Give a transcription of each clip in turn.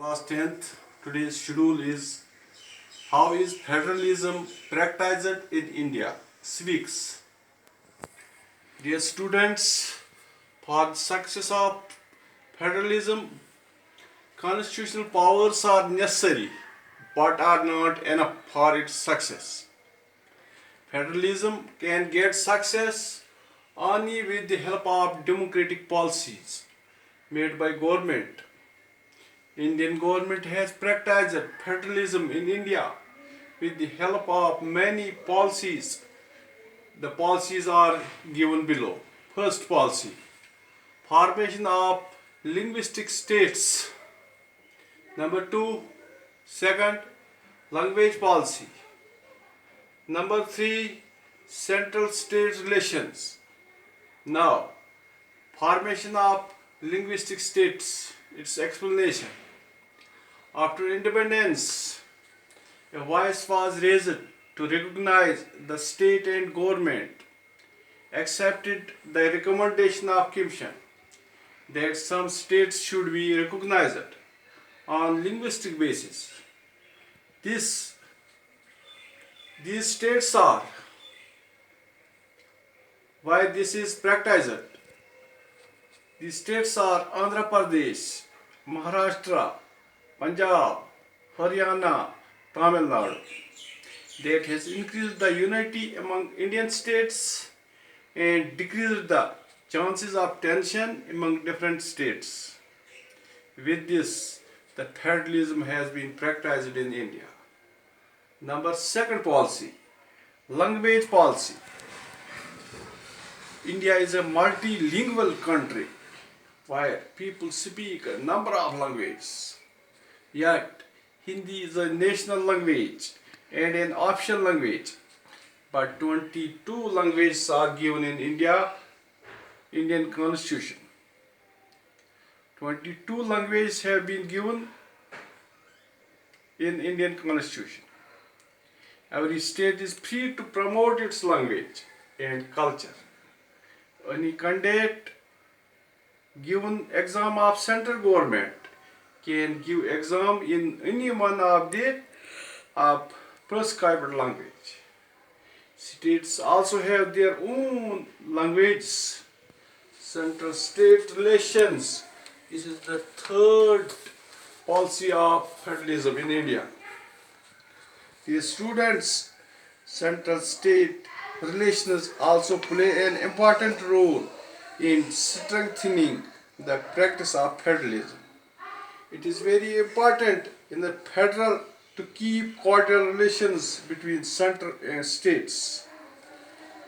class 10th. Today's schedule is how is federalism practiced in India? Civics. Dear students, for the success of federalism, constitutional powers are necessary but are not enough for its success. Federalism can get success only with the help of democratic policies made by government. Indian government has practiced federalism in India with the help of many policies. The policies are given below. First policy, formation of linguistic states. Number 2, second, language policy. Number 3, central state relations. Now, formation of linguistic states, its explanation. After independence, a voice was raised to recognize the state and government accepted the recommendation of Commission that some states should be recognized on linguistic basis. These states are, why this is practiced. These states are Andhra Pradesh, Maharashtra, Punjab, Haryana, Tamil Nadu. That has increased the unity among Indian states and decreased the chances of tension among different states. With this, the federalism has been practiced in India. Number second policy, language policy. India is a multilingual country where people speak a number of languages. Yet, Hindi is a national language and an official language. But 22 languages are given in Indian Constitution. 22 languages have been given in Indian Constitution. Every state is free to promote its language and culture. Any candidate given exam of central government can give exam in any one of the prescribed language. States also have their own languages. Central state relations. This is the third policy of federalism in India. The students, central state relations also play an important role in strengthening the practice of federalism. It is very important in the federal to keep cordial relations between central and states.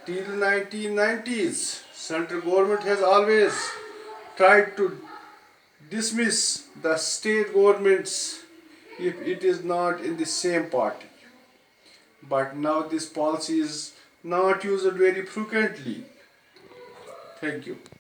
Till 1990s, central government has always tried to dismiss the state governments if it is not in the same party. But now this policy is not used very frequently. Thank you.